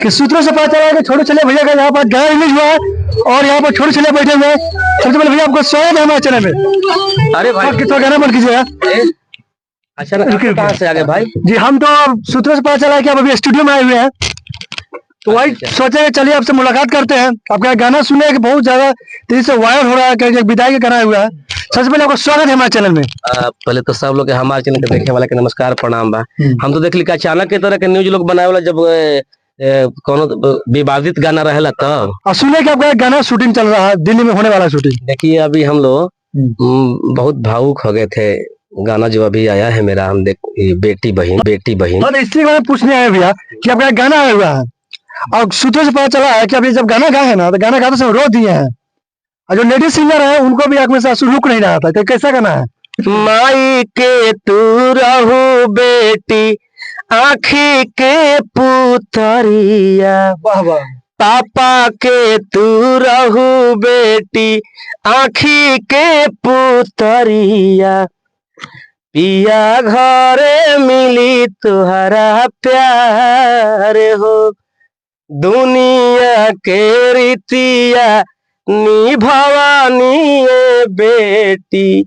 कि सूत्रों से पता चला है कि छोटे चले भैया का यहाँ पर गाना रिलीज हुआ है और यहाँ पर छोटे चले बैठे हुए हैं। सबसे पहले भैया आपको स्वागत है हमारे चैनल में। अरे भाई कितना गाना बन कीजिएगा। अच्छा कहाँ से आ गए भाई? जी हम तो सूत्रों से पता चला है कि आप अभी स्टूडियो में आए हुए हैं, तो वही सोचे चलिए आपसे मुलाकात करते हैं। आपका गाना सुने कि बहुत ज्यादा तेजी से वायरल हो रहा है, कि विदाई का गाना हुआ है। सबसे पहले आपका स्वागत है हमारे चैनल में। पहले तो सब लोग हमारे चैनल के देखने वाला के नमस्कार प्रणाम बा। हम तो देख ली अचानक के तरह के न्यूज लोग बनाए वाला जब कोनो विवादित गाना रहेला तब और सुने कि आपका गाना शूटिंग चल रहा है, दिल्ली में होने वाला शूटिंग। देखिए अभी हम लोग बहुत भावुक हो गए थे। गाना जो अभी आया है मेरा, हम देख बेटी बहन और इसी बारे में पूछने आए भैया कि आपका गाना आया हुआ है और सूत्रों से पता चला है कि अभी जब गाना गाए हैं ना तो गाना गाते समय रो दिए हैं, और जो लेडीज सिंगर है उनको भी आंख में से आंसू रुक नहीं रहा था। तो कैसा गाना है? माई के तू रहू बेटी आँखी के पुतरिया, वाह वाह। पापा के तू रहू बेटी आँखी के पुतरिया, पिया घरे मिली तुहरा प्यार हो, दुनिया के रीतिया निभवानी बेटी,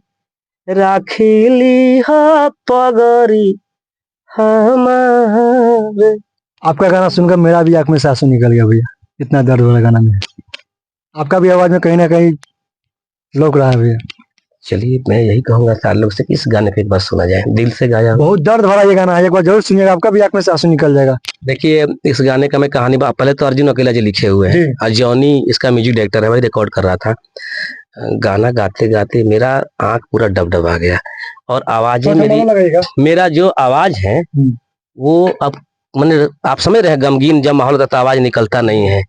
राखिली हा पगरी हमारे। आपका गाना सुनकर मेरा भी आंख में से आंसू निकल गया भैया, इतना दर्द वाला गाना में आपका भी आवाज में कहीं ना कहीं लोक रहा है भैया। चलिए मैं यही कहूंगा सारे लोग से कि इस गाने को एक बार सुना जाए, दिल से गाया, बहुत दर्द भरा ये गाना है, एक बार जरूर सुनिएगा, आपका भी आंख में से आंसू निकल जाएगा। देखिए इस गाने का मैं कहानी पहले तो अर्जुन अकेला जी लिखे हुए हैं और जॉनी इसका म्यूजिक डायरेक्टर है, वही रिकॉर्ड कर रहा था। गाना गाते गाते मेरा आंख पूरा डबडब आ गया और आवाजें मेरा जो आवाज है वो अब मैंने आप समझ रहे हैं, गमगीन जब माहौल होता है तो आवाज निकलता नहीं है।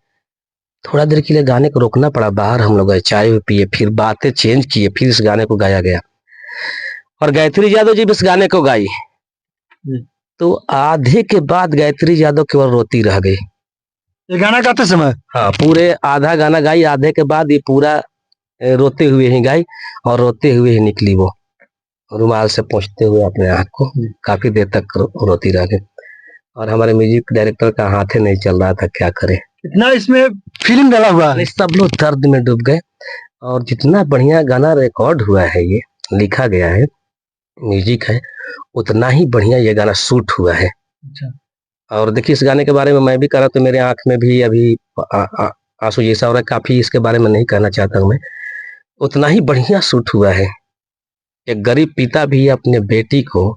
थोड़ा देर के लिए गाने को रोकना पड़ा, बाहर हम लोग गए, चाय पिए, फिर बातें चेंज किए, फिर इस गाने को गाया गया और गायत्री यादव जी इस गाने को गाई। तो आधे के बाद गायत्री यादव केवल रोती रह गई ये गाना गाते समय। हाँ पूरे आधा गाना गाई, आधे के बाद ये पूरा रोते हुए ही गाई और रोते हुए ही निकली वो, रुमाल से पोंछते हुए अपने आँख को, काफी देर तक रोती रह गई। और हमारे म्यूजिक डायरेक्टर का हाथ ही नहीं चल रहा था, क्या करे, इतना इसमें फीलिंग डाला हुआ है। सब लोग दर्द में डूब गए और जितना बढ़िया गाना रिकॉर्ड हुआ है, ये लिखा गया है, म्यूजिक है, उतना ही बढ़िया ये गाना शूट हुआ है। अच्छा। और देखिए इस गाने के बारे में मैं भी कह रहा तो मेरे आंख में भी अभी आंसू जैसा हो रहा है, काफी इसके बारे में नहीं कहना चाहता हूँ मैं, उतना ही बढ़िया शूट हुआ है। एक गरीब पिता भी अपने बेटी को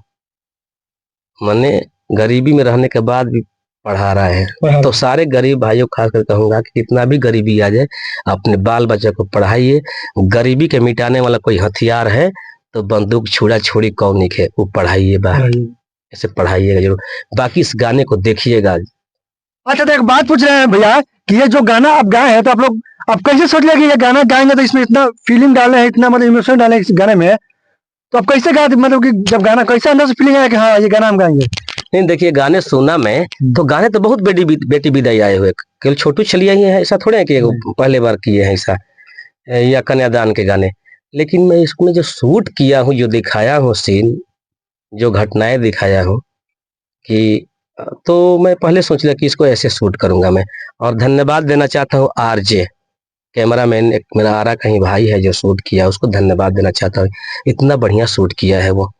माने गरीबी में रहने के बाद भी पढ़ा रहा है। तो सारे गरीब भाइयों खासकर कहूंगा कि कितना भी गरीबी आ जाए अपने बाल बच्चे को पढ़ाइए। गरीबी के मिटाने वाला कोई हथियार है तो बंदूक छुड़ा छुड़ी कौन है, वो पढ़ाइए बाहर, ऐसे पढ़ाइएगा जरूर। बाकी इस गाने को देखिएगा। अच्छा तो एक बात पूछ रहे हैं भैया कि ये जो गाना आप गाए हैं तो आप लोग आप कैसे सोच लिया कि ये गाना गाएंगे तो इसमें इतना फीलिंग डाले हैं, इतना मतलब इमोशन डाले हैं इस गाने में, तो आप कैसे गाते, मतलब कि जब गाना कैसे अंदर से फीलिंग आया कि हाँ ये गाना हम गाएंगे? नहीं देखिए गाने सुना मैं तो गाने तो बहुत बेटी विदाई आए हुए, केवल छोटू छलिया ही है, ऐसा थोड़े है कि पहले बार किए हैं ऐसा, या कन्यादान के गाने। लेकिन मैं इसमें जो शूट किया हूँ, जो दिखाया हूँ सीन, जो घटनाएं दिखाया हूँ कि, तो मैं पहले सोच लिया कि इसको ऐसे शूट करूंगा मैं। और धन्यवाद देना चाहता हूँ आरजे कैमरामैन, एक मेरा आरा कहीं भाई है जो शूट किया, उसको धन्यवाद देना चाहता हूँ, इतना बढ़िया शूट किया है वो।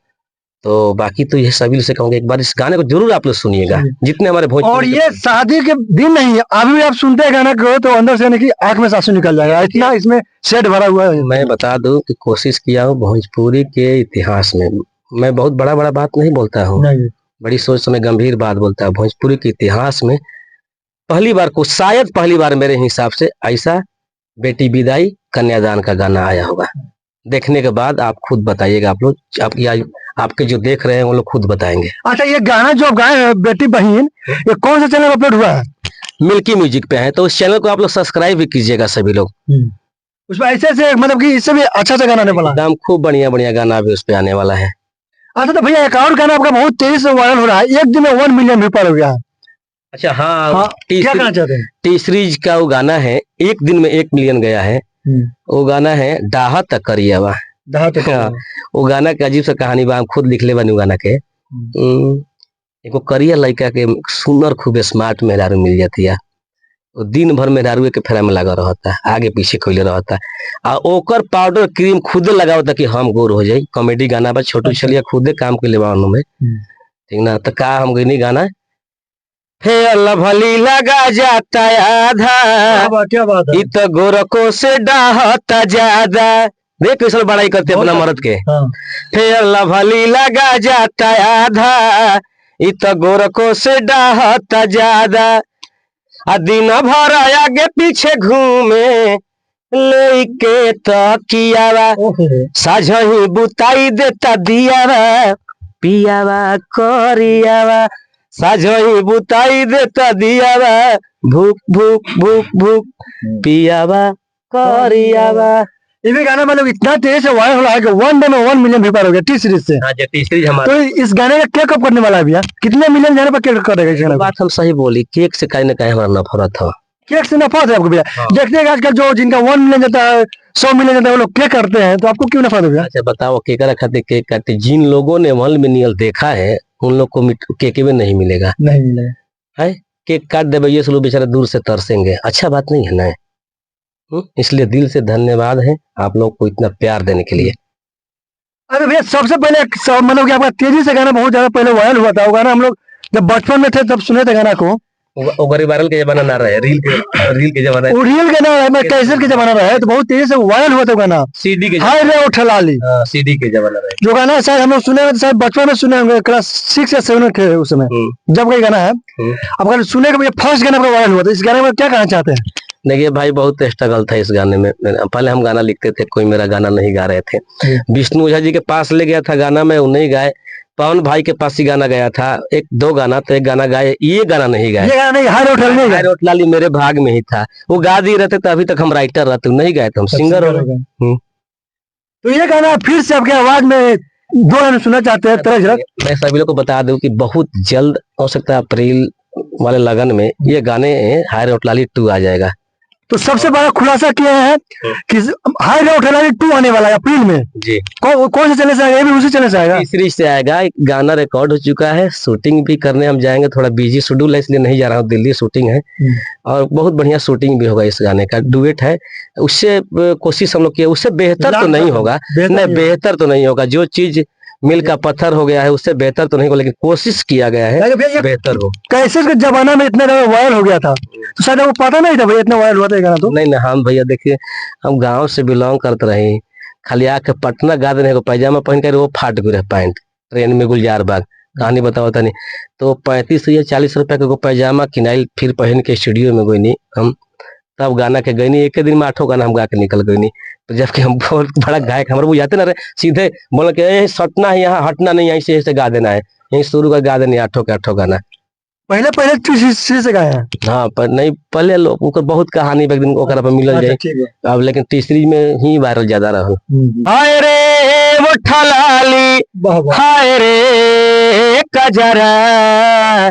तो बाकी तो ये सभी से कहूंगा एक बार इस गाने को जरूर आप लोग सुनिएगा, जितने हमारे भोजपुरी। और ये शादी के दिन नहीं है, अभी भी आप सुनते हैं गाना को तो अंदर से यानी कि आंख में से आंसू निकल जाएगा, इतना इसमें शेड भरा हुआ है। मैं बता दूं कि कोशिश किया हूँ भोजपुरी के इतिहास में, मैं बहुत बड़ा बड़ा बात नहीं बोलता हूँ, बड़ी सोच समय गंभीर बात बोलता है। भोजपुरी के इतिहास में पहली बार को, शायद पहली बार मेरे हिसाब से ऐसा बेटी विदाई कन्यादान का गाना आया होगा। देखने के बाद आप खुद बताइएगा, आप लोग आपके जो देख रहे हैं वो लोग खुद बताएंगे। अच्छा ये गाना जो गाए हैं बेटी बहन, ये कौन सा चैनल अपलोड हुआ है? मिल्की म्यूजिक पे है, तो उस चैनल को आप लोग सब्सक्राइब भी कीजिएगा सभी लोग। उसमें ऐसे से मतलब कि इससे भी अच्छा सा गाना आने वाला है, एकदम खूब बढ़िया बढ़िया गाना भी उस पे आने वाला है। अच्छा तो भैया एक और गाना आपका बहुत तेजी से वायरल हो रहा है, एक दिन में 1 मिलियन व्यू पार हो गया। अच्छा हाँ, क्या कहना चाहते हैं? टी सीरीज का वो गाना है, एक दिन में 1 मिलियन गया है। वो गाना है डाहा तक करिएवा। वो गाना के अजीब सा कहानी बा, हम खुद लिख ले बनी गाना के। एगो करिया लड़का के सुंदर खूबे स्मार्ट मेहरारू मिल जाती है। वो दिन भर मेहरारू के फेरा में लगा रहता है, आगे पीछे खोले रहता है, आ ओकर पाउडर क्रीम खुदे लगावता कि हम गोर हो जाई। कॉमेडी गाना बा, छोटू छलिया खुदे काम के लेवा में, ठीक ना। तो का हम गई गाना फेयर लवली लगा जाता आधा, क्या बात है। इत गोरखों से डाहता ज्यादा। देख कैसे बड़ाई करते अपना मर्द के। फेयर लवली लगा जाता आधा, इत गोरखों से डाहता ज्यादा। आ दिन भर आगे पीछे घूमे लेके तकियावा, साझही बुताई देता दियावा, पियावा करियावा, साझही बुताई देता दियावा, भूख भूख भूख भूख, पियावा करियावा। ये भी गाना मतलब इतना तेज से वायरल हो रहा है कि 1 डे में 1 मिलियन व्यूज हो गया टी सीरीज से। हाँ, टी सीरीज हमारा। तो इस गाने का क्या कब करने वाला है भैया, कितने मिलियन जाने पर क्या करेगा इस गाने को? बात हम सही बोली, केक से कहीं ना कहीं हमारा नफरत था। केक से नफरत है आपको भैया? हाँ। देखते हैं आजकल जो जिनका 1 मिलियन जाता है, 100 मिलियन जाता है, वो लोग केक करते हैं, तो आपको क्यों नफरत है भैया? अच्छा बताओ, केक खाते केक काटते, जिन लोगों ने 1 मिलियन देखा है उन लोग को केक में नहीं मिलेगा। नहीं मिलेगा है, केक काट दे भैया, लोग बेचारे दूर से तरसेंगे, अच्छा बात नहीं है ना। इसलिए दिल से धन्यवाद है आप लोग को इतना प्यार देने के लिए। अरे भैया सबसे पहले मतलब कि आपका तेजी से गाना बहुत ज्यादा पहले वायरल हुआ था, वो गाना हम लोग जब बचपन में थे तब सुने थे गाना को। वो वायरल के जमाना ना रहे, रील के जमाना, वो रील के ना मैं कैसेट के जमाना रहा है, तो बहुत तेजी से वायरल हुआ था गाना, सीडी के हाय रे उठलाली। सीडी के जमाना रहे। जो गाना शायद हम लोग सुने हैं, शायद बचपन में सुने होंगे, क्लास 6 या 7 में थे उस समय जब ये गाना है। अब अगर सुने का फर्स्ट गाना वायरल हुआ था, इस गाने में क्या कहना चाहते हैं? देखिए भाई, बहुत स्ट्रगल था इस गाने में। पहले हम गाना लिखते थे, कोई मेरा गाना नहीं गा रहे थे। विष्णु ओझा जी के पास ले गया था गाना, में वो नहीं गाए। पवन भाई के पास ही गाना गया था, 1-2 गाना, तो एक गाना गाए, ये गाना नहीं गाए। ये गाना नहीं, हाय रे उठलाली मेरे भाग में ही था। वो गा दिए रहते तो अभी तक हम राइटर रहते, नहीं गाए तो हम सिंगर हो गए। तो ये गाना फिर से आपके आवाज में 2 गाने सुनना चाहते हैं तरह। मैं सभी लोग को बता दूं कि बहुत जल्द हो सकता है अप्रैल वाले लगन में ये गाने हाय रे उठलाली 2 आ जाएगा। तो सबसे बड़ा खुलासा किया है कि हाय रे उठलाली 2 आने वाला है अप्रैल में जी। कौन से चैनल से आएगा? ये भी उसी चैनल से आएगा? तीसरी से आएगा। गाना रिकॉर्ड हो चुका है, शूटिंग भी करने हम जाएंगे, थोड़ा बिजी शेड्यूल है इसलिए नहीं जा रहा हूँ, दिल्ली शूटिंग है और बहुत बढ़िया शूटिंग भी होगा इस गाने का, डुएट है। उससे कोशिश हम लोग किए, उससे बेहतर तो नहीं होगा, नहीं बेहतर तो नहीं होगा। जो चीज मिल का पत्थर हो गया है उससे बेहतर तो नहीं होगा, लेकिन कोशिश किया गया है बेहतर हो। कैसे के जमाना में इतना ज्यादा वायरल हो गया था, तो शायद वो पता नहीं था भैया इतना वायरल हुआ था गाना। तो नहीं हम भैया देखिए, हम गांव से बिलोंग करते रहे, खाली आके पटना गा देने को पैजामा पहन कर वो फाट गए पैंट, ट्रेन में गुलजार बाग, कहानी बताओ था नहीं। तो 35 या 40 रुपए का पैजामा किनाइल, फिर पहन के स्टूडियो में गई नहीं हम, तब गाना के गई नहीं। एक दिन में 8 गाना हम गा के निकल गई नहीं। तो जबकि हम बहुत बड़ा गायक, हमारे वो जाते ना रहे सीधे बोल के सटना है, यहाँ हटना नहीं, यहीं से गा देना है, यहीं शुरू कर गा देनी 8 के 8 गाना। पहले से गाया है? हाँ, पर नहीं पहले लोग बहुत कहानी एक दिन ओकरा पे मिलल जाए अब, लेकिन तीसरी में ही वायरल ज्यादा रहल। हाय रे वो ठलाली, हाय रे कजरा,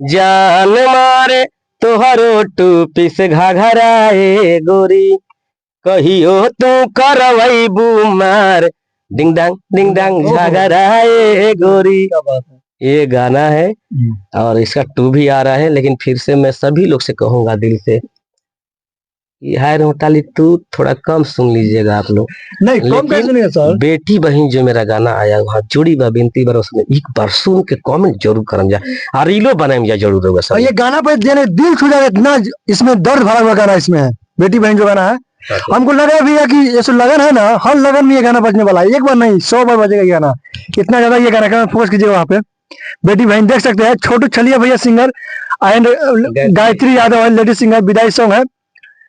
जान मारे तोहरो टूपी से घाघराए गोरी, कहियो तू करवैबू मार, डिंग डांग झगड़ाए गोरी। ये गाना है और इसका 2 भी आ रहा है। लेकिन फिर से मैं सभी लोग से कहूंगा दिल से, हाय रे उठलाली 2 थोड़ा कम सुन लीजिएगा आप लोग। नहीं कम कैसे नहीं सर? बेटी बहन जो मेरा गाना आया वहाँ जोड़ी बा बिनती बार, उसमें एक बार सुन के कमेंट जरूर करम जा, और रीलो बनाएम जा जरूर होगा सर। ये गाना पे देने दिल छू जाएगा, इतना इसमें दर्द भरा हुआ गाना इसमें है, बेटी बहन जो गाना है। हमको लगा भैया कि ये जो लगन है ना, हर लगन में ये गाना बजने वाला है, एक बार नहीं 100 बार बजेगा ये गाना, इतना ज्यादा ये गाना का फोकस कीजिएगा वहाँ पे। बेटी बहन देख सकते हैं, छोटू छलिया भैया सिंगर एंड गायत्री यादव है लेडी सिंगर, विदाई सॉन्ग है,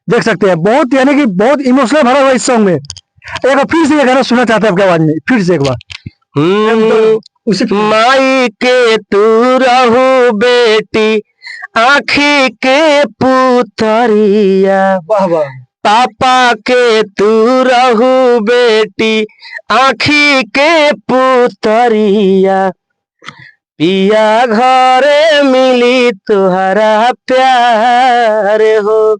देख सकते हैं। बहुत यानी कि बहुत इमोशनल भरा हुआ इस सॉन्ग में। एक बार फिर से ये गाना सुनना चाहते हैं आपकी आवाज में, फिर से एक बार। माई के तू रहू बेटी आँखी के पुतरिया, वाह वाह। पापा के तू रहू बेटी आँखी के पुतरिया, पिया घरे मिली तुहरा प्यार हो,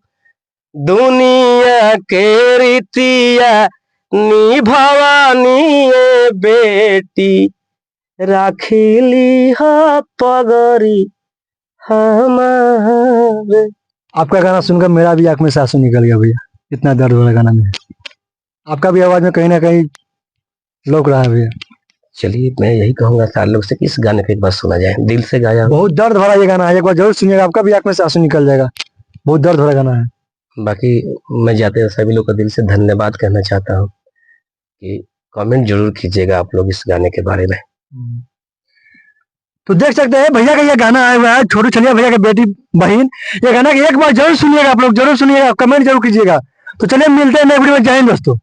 दुनिया के रीतिया निभवानी बेटी, राखीली हा पगरी हमारे। आपका गाना सुनकर मेरा भी आंख में से आंसू निकल गया भैया, इतना दर्द वाला गाना में आपका भी आवाज में कहीं ना कहीं लोक रहा है भैया। चलिए मैं यही कहूंगा सारे लोग से कि इस गाने को एक बार सुना जाए, दिल से गाया हुआ। बहुत दर्द भरा ये गाना है, एक बार जरूर सुनिएगा, आपका भी आंख में से आंसू निकल जाएगा। बहुत दर्द भरा गाना है। बाकी मैं जाते हैं सभी लोग का दिल से धन्यवाद कहना चाहता हूँ कि कमेंट जरूर कीजिएगा आप लोग इस गाने के बारे में। तो देख सकते हैं भैया का ये गाना आया हुआ है, छोटू छलिया भैया की बेटी बहन। ये गाना एक बार जरूर सुनिएगा, आप लोग जरूर सुनिएगा, कमेंट जरूर कीजिएगा। तो चलिए मिलते हैं नए वीडियो में, जय हिंद दोस्तों।